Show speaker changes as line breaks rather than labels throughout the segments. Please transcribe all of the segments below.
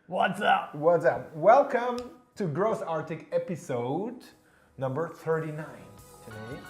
What's up?
What's up? Welcome to Growthartic episode number 39 today.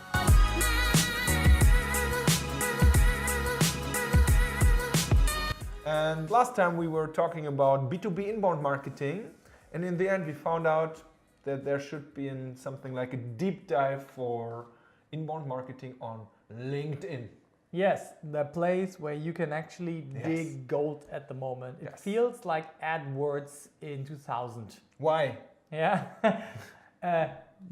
And last time we were talking about B2B inbound marketing, and in the end we found out that there should be something like a deep dive for inbound marketing on LinkedIn.
Yes, the place where you can actually dig gold at the moment. It feels like AdWords in 2000.
Why?
Yeah,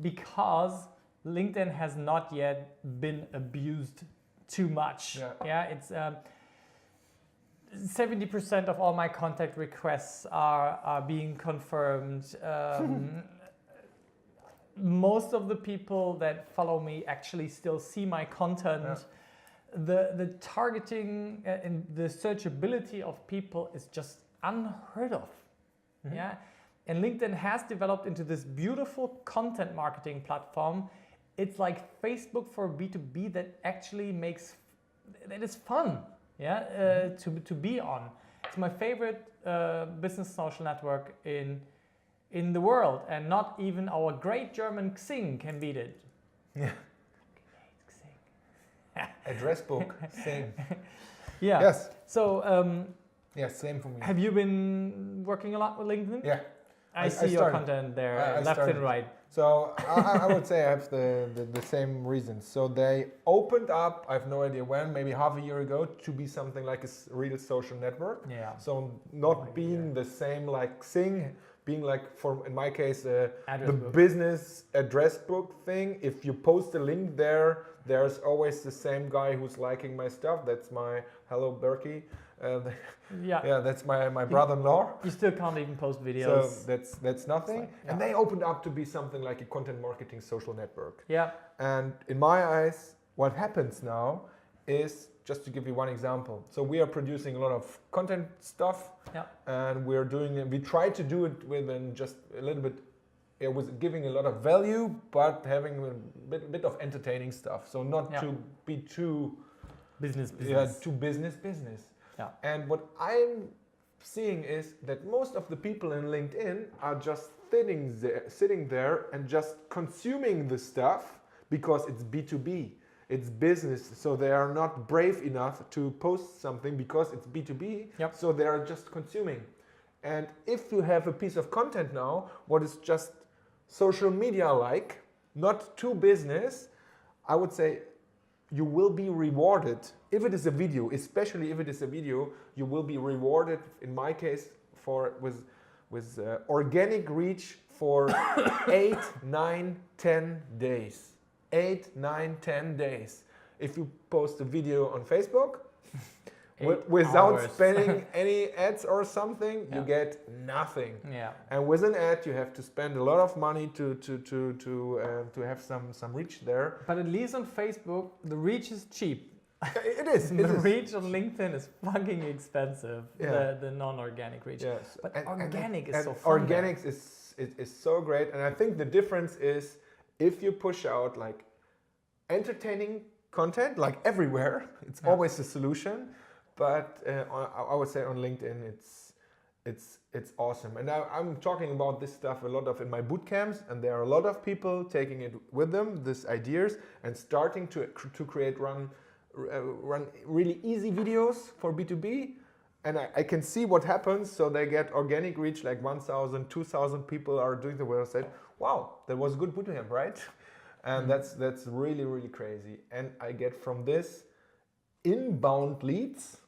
because LinkedIn has not yet been abused too much. Yeah, it's 70% of all my contact requests are being confirmed. Most of the people that follow me actually still see my content. Yeah. The targeting and the searchability of people is just unheard of. Mm-hmm. Yeah, and LinkedIn has developed into this beautiful content marketing platform. It's like Facebook for B2B that actually that is fun. Yeah, to be on. It's my favorite business social network in the world, and not even our great German Xing can beat it.
Yeah. Address book, same.
Yeah.
Yes.
So.
Yes, same for me.
Have you been working a lot with LinkedIn?
Yeah.
I see your content there, left and right.
So I would say I have the same reasons. So they opened up, I have no idea when, maybe half a year ago, to be something like a real social network. Yeah. So not being the same like Xing, being like, in my case, the business address book thing. If you post a link there's always the same guy who's liking my stuff. That's my hello Berkey. That's my brother-in-law.
You still can't even post videos.
So that's nothing. And they opened up to be something like a content marketing social network. Yeah. And in my eyes, what happens now is, just to give you one example. So we are producing a lot of content stuff, and we try to do it with just a little bit. It was giving a lot of value, but having a bit of entertaining stuff. So not to be too business. Yeah, too business. Yeah. And what I'm seeing is that most of the people in LinkedIn are just sitting there and just consuming the stuff because it's B2B, it's business. So they are not brave enough to post something because it's B2B. Yep. So they are just consuming. And if you have a piece of content now, what is just social media like, not too business, I would say you will be rewarded. If it is a video, especially if it is a video, you will be rewarded, in my case, with organic reach for 8, 9, 10 days. 8, 9, 10 days. If you post a video on Facebook, without spending any ads or something, you get nothing. Yeah. And with an ad, you have to spend a lot of money to have some reach there.
But at least on Facebook, the reach is cheap.
It is.
The reach on LinkedIn is fucking expensive. Yeah. The non-organic reach. Yes. But organic is so fun.
Organic is so great, and I think the difference is if you push out like entertaining content, like everywhere, it's always a solution. But I would say on LinkedIn, it's awesome. And I'm talking about this stuff a lot in my boot camps, and there are a lot of people taking it with them, these ideas, and starting to run really easy videos for B2B. And I can see what happens. So they get organic reach, like 1,000, 2,000 people are doing the website. Wow, that was a good boot camp, right? And that's really, really crazy. And I get from this inbound leads.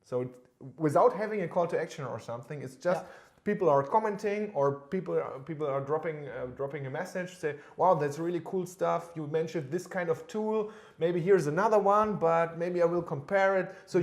So without having a call to action or something, it's just people are commenting, or people are dropping a message, say, wow, that's really cool stuff. You mentioned this kind of tool. Maybe here's another one, but maybe I will compare it. So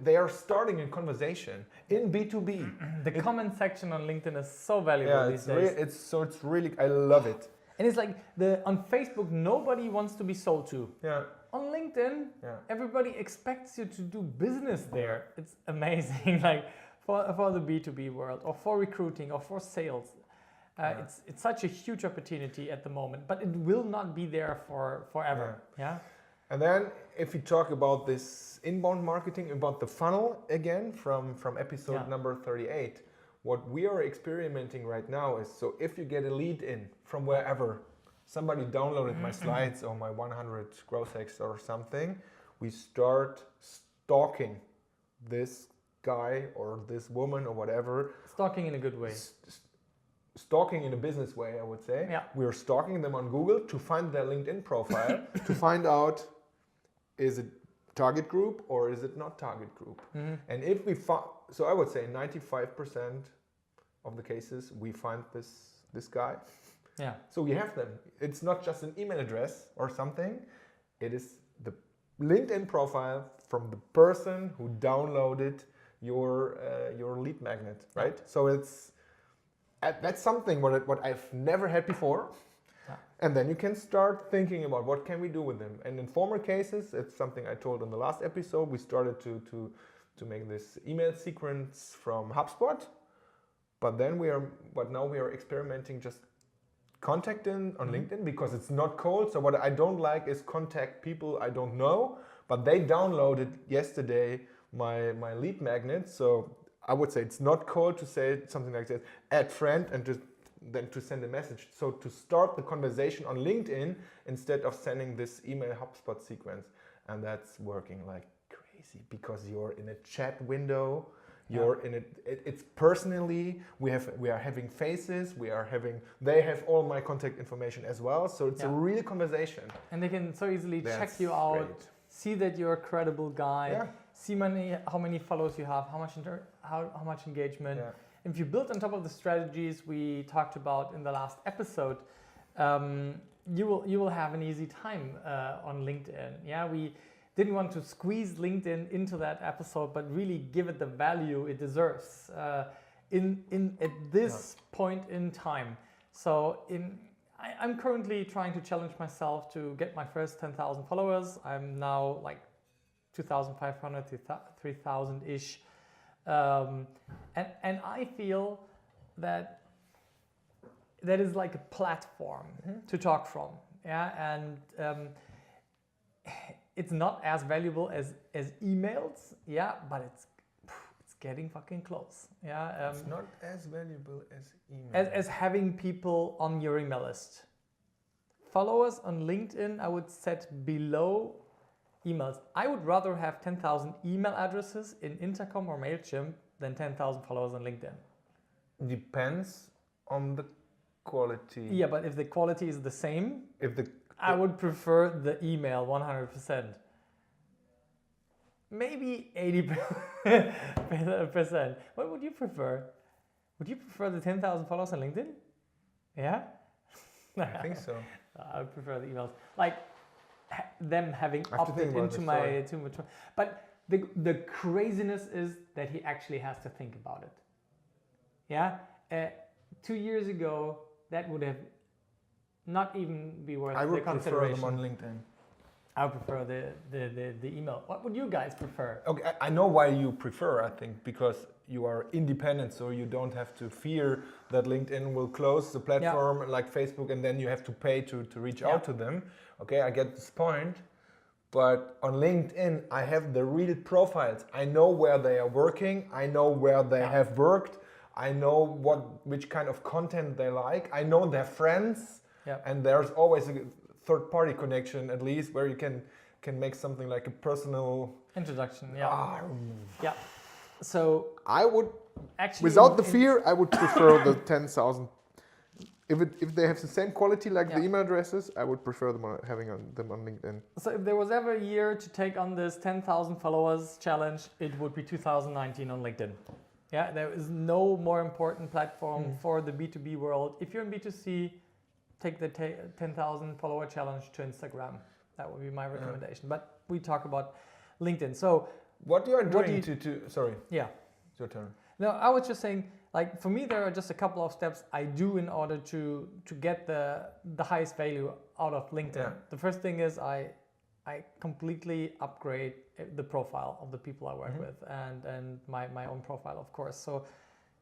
they are starting a conversation in B2B.
The comment section on LinkedIn is so valuable these days.
It's really, I love it.
And it's like on Facebook, nobody wants to be sold to. Yeah. On LinkedIn, everybody expects you to do business there. It's amazing, like for the B2B world, or for recruiting, or for sales. It's such a huge opportunity at the moment, but it will not be there forever. Yeah.
And then if you talk about this inbound marketing, about the funnel again from episode number 38, what we are experimenting right now is, so if you get a lead in from wherever, somebody downloaded my slides or my 100 growth hacks or something, we start stalking this guy or this woman or whatever.
Stalking in a good way.
Stalking in a business way, I would say.
Yeah.
We're stalking them on Google to find their LinkedIn profile, to find out, is it target group or is it not target group? And if we find, so I would say 95% of the cases we find this guy.
Yeah.
So we have them. It's not just an email address or something. It is the LinkedIn profile from the person who downloaded your lead magnet, right? Yeah. So that's something what I've never had before. Yeah. And then you can start thinking about what can we do with them. And in former cases, it's something I told in the last episode, we started to make this email sequence from HubSpot. But then now we are experimenting just contacting on LinkedIn, because it's not cold. So what I don't like is contact people I don't know, but they downloaded yesterday my lead magnet. So I would say it's not cold to say something like this, add friend, and then to send a message. So to start the conversation on LinkedIn instead of sending this email HubSpot sequence. And that's working like crazy, because you're in a chat window. You're in it. It's personally. We are having faces. They have all my contact information as well. So it's a real conversation.
And they can so easily check you out, see that you're a credible guy, see how many followers you have, how much engagement. Yeah. If you build on top of the strategies we talked about in the last episode, you will have an easy time on LinkedIn. Yeah, we didn't want to squeeze LinkedIn into that episode, but really give it the value it deserves at this point in time. So I'm currently trying to challenge myself to get my first 10,000 followers. I'm now like 2,500 to 3,000-ish. And I feel that is like a platform to talk from. Yeah, and it's not as valuable as emails, but it's getting fucking close. Yeah,
it's not as valuable as emails.
As having people on your email list. Followers on LinkedIn, I would set below emails. I would rather have 10,000 email addresses in Intercom or MailChimp than 10,000 followers on LinkedIn.
Depends on the quality.
Yeah, but if the quality is the same, I would prefer the email 100%. Maybe 80%. What would you prefer? Would you prefer the 10,000 followers on LinkedIn? Yeah?
I think so.
I would prefer the emails. Like them having opted into my... But the craziness is that he actually has to think about it. Yeah? 2 years ago, that would have not even be worth the consideration.
I would prefer them on LinkedIn.
I would prefer the email. What would you guys prefer?
Okay, I know why you prefer, I think, because you are independent, so you don't have to fear that LinkedIn will close the platform like Facebook, and then you have to pay to reach out to them. Okay, I get this point. But on LinkedIn, I have the real profiles. I know where they are working. I know where they have worked. I know which kind of content they like. I know their friends. Yeah. And there's always a third-party connection, at least, where you can make something like a personal
introduction. Yeah. Yeah. So
I would actually, without the fear, I would prefer the 10,000. If they have the same quality like the email addresses, I would prefer them having them on LinkedIn.
So if there was ever a year to take on this 10,000 followers challenge, it would be 2019 on LinkedIn. Yeah, there is no more important platform for the B2B world. If you're in B2C, take the 10,000 follower challenge to Instagram. That would be my recommendation. But we talk about LinkedIn. So
what you are doing to sorry.
Yeah.
It's your turn.
No, I was just saying, like, for me, there are just a couple of steps I do in order to get the highest value out of LinkedIn. Yeah. The first thing is I completely upgrade the profile of the people I work with and my own profile, of course. So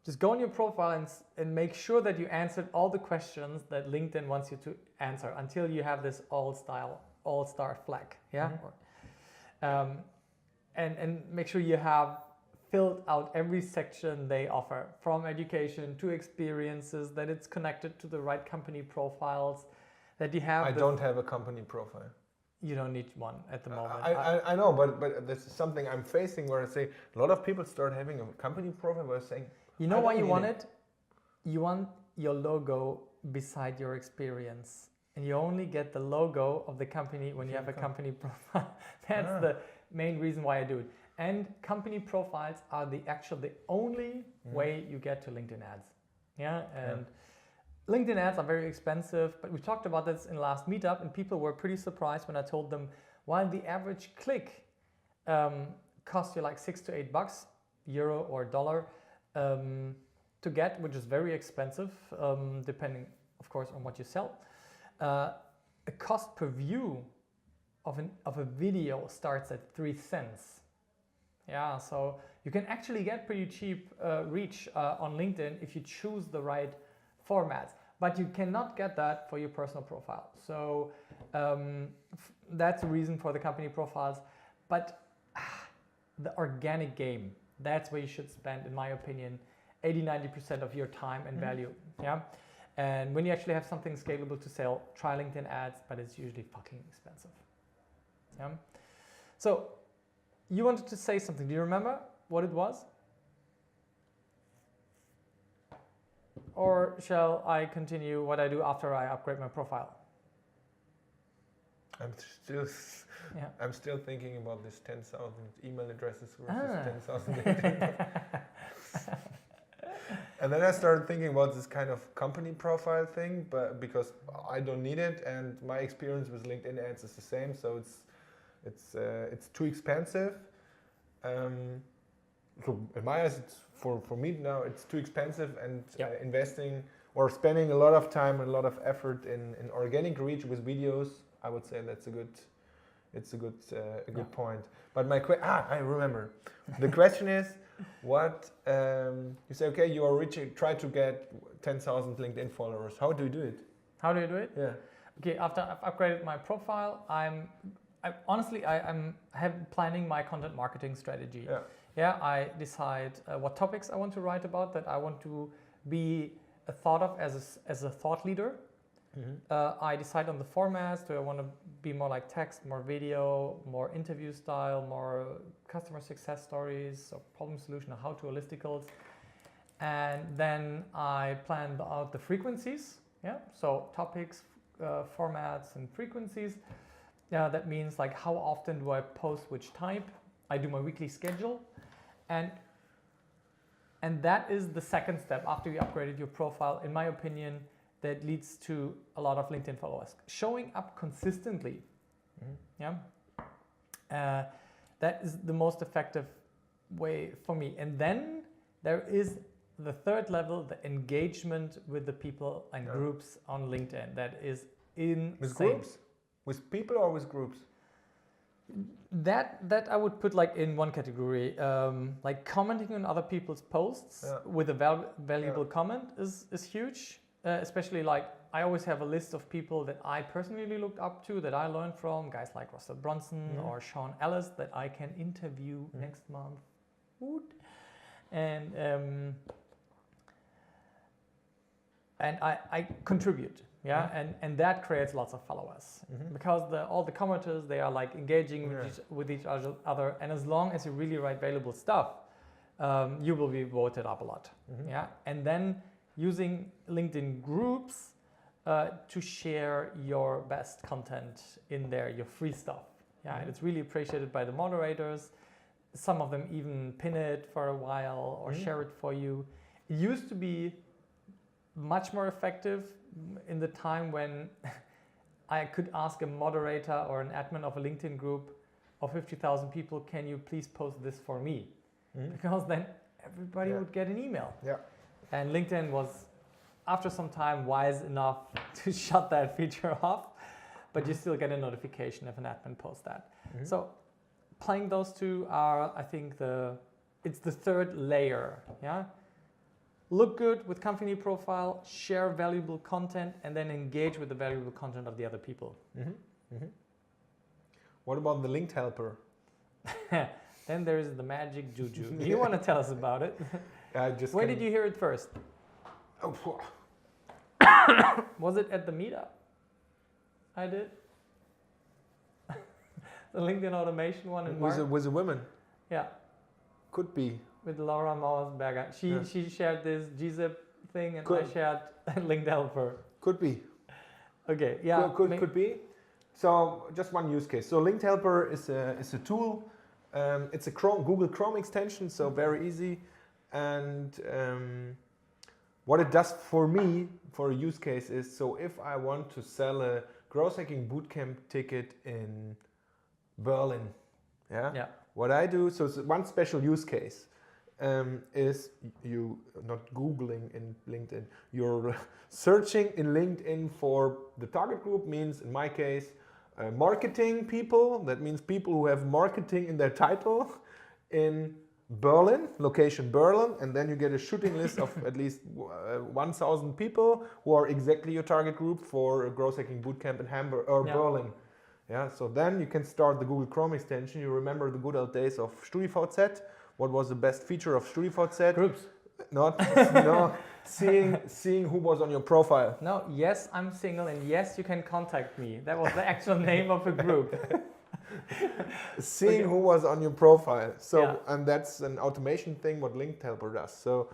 just go on your profile and make sure that you answered all the questions that LinkedIn wants you to answer until you have this all-star flag. Yeah. And make sure you have filled out every section they offer, from education to experiences, that it's connected to the right company profiles, that you have.
I don't have a company profile.
You don't need one at the moment.
I know, but this is something I'm facing where I say a lot of people start having a company profile where saying,
you know why you want it? You want your logo beside your experience. And you only get the logo of the company when you have a company profile. That's the main reason why I do it. And company profiles are the only way you get to LinkedIn ads. Yeah, and LinkedIn ads are very expensive, but we talked about this in last meetup, and people were pretty surprised when I told them, while the average click costs you like $6 to $8, euro or dollar, to get, which is very expensive, depending, of course, on what you sell. A cost per view of a video starts at 3 cents. Yeah, so you can actually get pretty cheap reach on LinkedIn if you choose the right formats, but you cannot get that for your personal profile. So that's the reason for the company profiles. But the organic game, that's where you should spend, in my opinion, 80-90% of your time and value. Yeah. And when you actually have something scalable to sell, try LinkedIn ads, but it's usually fucking expensive. Yeah. So you wanted to say something. Do you remember what it was? Or shall I continue what I do after I upgrade my profile?
I'm still thinking about this 10,000 email addresses versus 10,000. And then I started thinking about this kind of company profile thing, but because I don't need it, and my experience with LinkedIn ads is the same, so it's too expensive. So in my eyes, it's for me now, it's too expensive, and investing or spending a lot of time and a lot of effort in organic reach with videos, I would say that's a good point. But I remember. The question is, what you say? Okay, you are try to get 10,000 LinkedIn followers. How do you do it?
How do you do it?
Yeah.
Okay, after I've upgraded my profile, I'm planning my content marketing strategy.
Yeah.
Yeah, I decide what topics I want to write about, that I want to be thought of as a thought leader. I decide on the formats. Do I want to be more like text, more video, more interview style, more customer success stories, or problem solution, or how-to holisticals? And then I plan out the frequencies. Yeah, so topics, formats, and frequencies. Yeah, that means like how often do I post which type. I do my weekly schedule, and that is the second step after you upgraded your profile, in my opinion. That leads to a lot of LinkedIn followers. Showing up consistently, that is the most effective way for me. And then there is the third level, the engagement with the people and groups on LinkedIn. That is insane.
With groups? With people or with groups?
That I would put like in one category. Like commenting on other people's posts with a valuable comment is huge. Especially like I always have a list of people that I personally looked up to, that I learned from, guys like Russell Brunson or Sean Ellis, that I can interview next month. And I contribute, and that creates lots of followers because all the commenters, they are like engaging with each other, and as long as you really write valuable stuff, you will be voted up a lot. And then using LinkedIn groups to share your best content in there, your free stuff. And it's really appreciated by the moderators. Some of them even pin it for a while or share it for you. It used to be much more effective in the time when I could ask a moderator or an admin of a LinkedIn group of 50,000 people, can you please post this for me? Because then everybody would get an email. And LinkedIn was, after some time, wise enough to shut that feature off, but you still get a notification if an admin posts that. So playing those two are, I think, it's the third layer. Look good with company profile, share valuable content, and then engage with the valuable content of the other people.
What about the linked helper?
Then there's the magic juju. Do you want to tell us about it? Where did you hear it first?
Oh,
Was it at the meetup? I did. The LinkedIn automation one in March.
with a woman.
Yeah.
Could be.
With Laura Mauersberger. She shared this gzip thing and I shared Linked Helper.
Could be.
Okay, yeah.
Could be. So just one use case. So Linked Helper is a tool. It's a Google Chrome extension, so very easy. And what it does for me, for a use case, is so if I want to sell a growth hacking bootcamp ticket in Berlin, what I do, so one special use case is you not Googling in LinkedIn, you're searching in LinkedIn for the target group, means in my case, marketing people, that means people who have marketing in their title in Berlin, location Berlin, and then you get a shooting list of at least 1,000 people who are exactly your target group for a growth hacking bootcamp in Hamburg or Berlin. Yeah, so then you can start the Google Chrome extension. You remember the good old days of StudiVZ. What was the best feature of StudiVZ?
Groups.
No, seeing who was on your profile.
No, yes, I'm single, and yes, you can contact me. That was the actual name of a group.
Seeing who was on your profile. So, and that's an automation thing what Linked Helper does. So,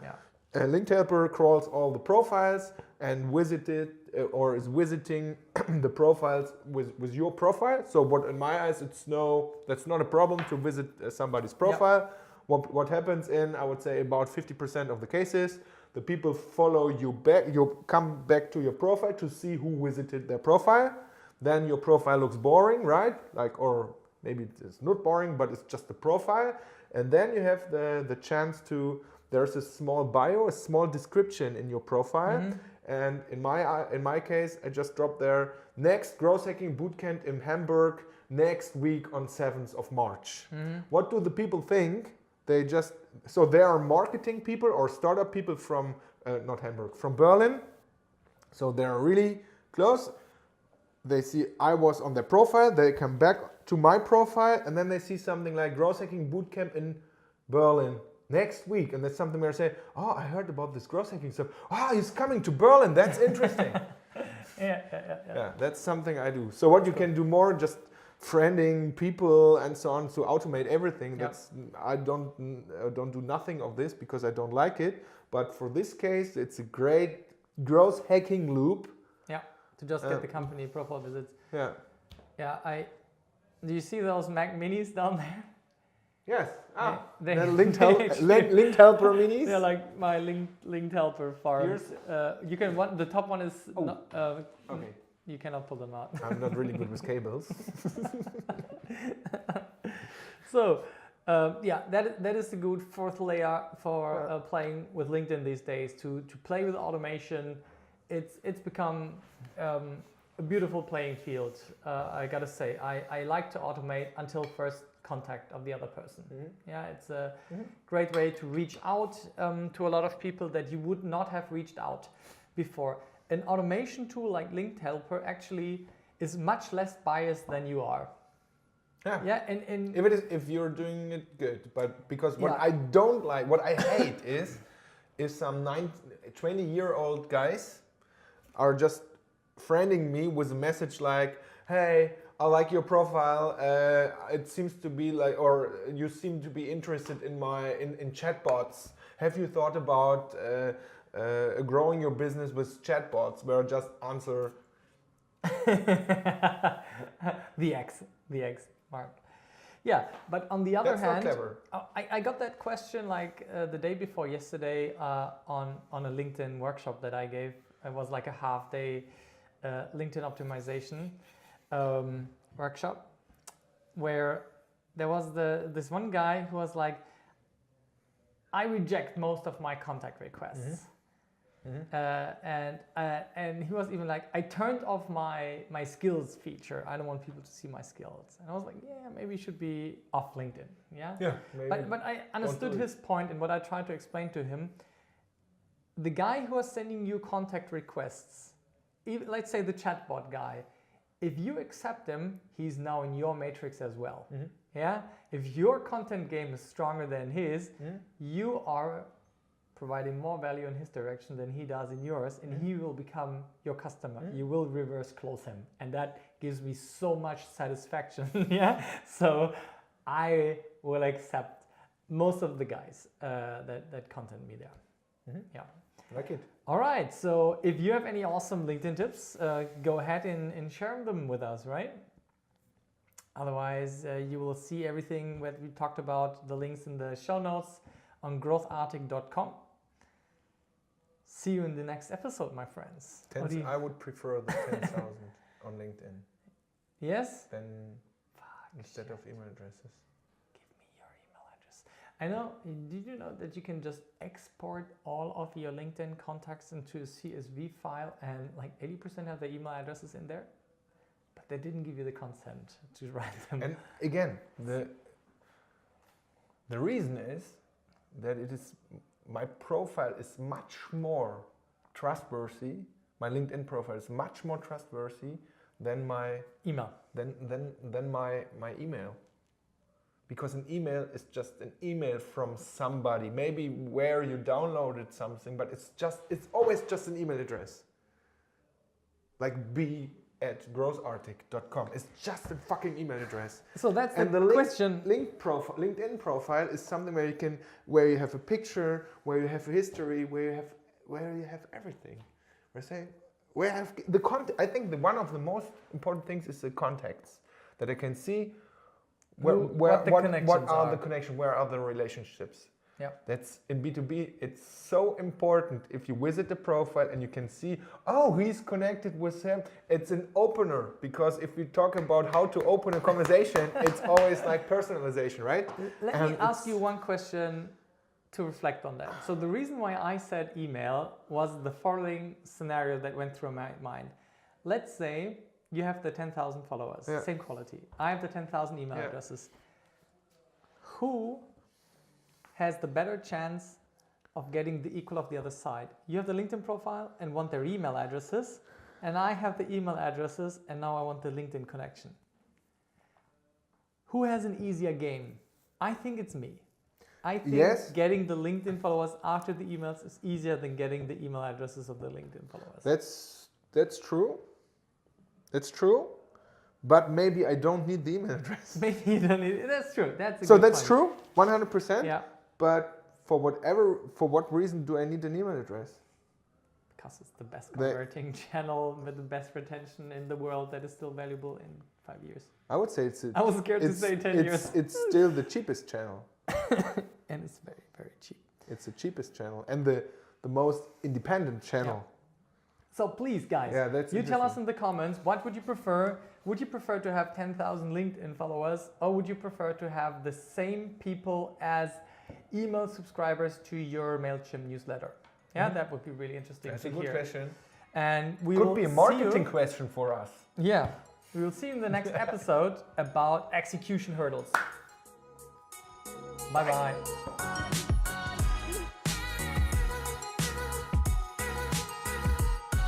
Linked Helper crawls all the profiles and is visiting the profiles with your profile. So, what in my eyes, that's not a problem to visit somebody's profile. What happens in, I would say, about 50% of the cases, the people follow you back. You come back to your profile to see who visited their profile. Then your profile looks boring, right? Or maybe it's not boring, but it's just a profile. And then you have the chance to, there's a small bio, a small description in your profile. Mm-hmm. And in my case, I just dropped there, next growth hacking bootcamp in Hamburg next week on 7th of March. Mm-hmm. What do the people think? They are marketing people or startup people from, not Hamburg, from Berlin. So they're really close. They see I was on their profile, they come back to my profile, and then they see something like growth hacking bootcamp in Berlin next week. And that's something where I say, oh, I heard about this growth hacking stuff. Oh, he's coming to Berlin, that's interesting. Yeah, that's something I do. So what you can do more, just friending people and so on to automate everything. That's I don't do nothing of this because I don't like it. But for this case, it's a great growth hacking loop. Yeah,
to just get the company profile visits.
Yeah.
Yeah, do you see those Mac Minis down there?
Yes.
They're
Linked Helper Minis.
They're like my Linked Helper farms. You can the top one is okay. You cannot pull them out.
I'm not really good with cables.
So, that is the good fourth layer for playing with LinkedIn these days. To play with automation, it's become a beautiful playing field. I gotta say, I like to automate until first contact of the other person. Mm-hmm. Yeah, it's a great way to reach out to a lot of people that you would not have reached out before. An automation tool like Linked Helper actually is much less biased than you are. Yeah, and
if you're doing it good, but because what I don't like, what I hate is some 20-year-old guys are just friending me with a message like, hey, I like your profile. It seems to be like, or you seem to be interested in in chatbots. Have you thought about growing your business with chatbots? Where I just answer
the X mark. Yeah, but on the other hand,
not clever.
I got that question like the day before yesterday on a LinkedIn workshop that I gave. It was like a half-day LinkedIn optimization workshop, where there was this one guy who was like, I reject most of my contact requests. And he was even like, I turned off my skills feature. I don't want people to see my skills. And I was like, yeah, maybe you should be off LinkedIn. Yeah. Maybe. But I understood his point, and what I tried to explain to him, the guy who was sending you contact requests, even, let's say the chatbot guy, if you accept him, he's now in your matrix as well. Yeah, if your content game is stronger than his, you are providing more value in his direction than he does in yours, and he will become your customer. You will reverse close him, and that gives me so much satisfaction. Yeah, so I will accept most of the guys that content me there. Yeah,
like it.
All right, so if you have any awesome LinkedIn tips, go ahead and share them with us, right? Otherwise, you will see everything that we talked about, the links in the show notes on growthartic.com. See you in the next episode, my friends.
I would prefer the 10,000 on LinkedIn.
Yes?
Then instead of email addresses.
Give me your email address. I know, did you know that you can just export all of your LinkedIn contacts into a CSV file and like 80% of the email addresses in there? But they didn't give you the consent to write them.
And again, the reason is that my profile is much more trustworthy. My LinkedIn profile is much more trustworthy than my
email.
Than my email. Because an email is just an email from somebody, maybe where you downloaded something, but it's always just an email address. Like b@growthartic.com. It's just a fucking email address.
So that's
and
the question.
LinkedIn profile is something where you have a picture, where you have a history, where you have everything. I think one of the most important things is the contacts, that I can see what are the connections, where are the relationships.
Yeah.
That's in B2B, it's so important. If you visit the profile and you can see, oh, he's connected with him, it's an opener. Because if we talk about how to open a conversation, it's always like personalization, right?
Let me ask you one question to reflect on that. So the reason why I said email was the following scenario that went through my mind. Let's say you have the 10,000 followers, same quality. I have the 10,000 email addresses. Who has the better chance of getting the equal of the other side? You have the LinkedIn profile and want their email addresses, and I have the email addresses and now I want the LinkedIn connection. Who has an easier game? I think it's me. I think getting the LinkedIn followers after the emails is easier than getting the email addresses of the LinkedIn followers.
That's true. That's true. But maybe I don't need the email address.
Maybe you don't need it. That's true. That's
true, 100%.
Yeah.
But for what reason do I need an email address?
Because it's the best converting channel with the best retention in the world that is still valuable in 5 years.
I would say
I was scared to say 10 years.
It's still the cheapest channel.
And it's very, very cheap.
It's the cheapest channel and the most independent channel.
Yeah. So please, guys, you tell us in the comments, what would you prefer? Would you prefer to have 10,000 LinkedIn followers, or would you prefer to have the same people as email subscribers to your MailChimp newsletter? Yeah, that would be really interesting to hear.
That's a good question.
And we
could be a marketing question for us.
Yeah, we will see you in the next episode about execution hurdles. Bye-bye.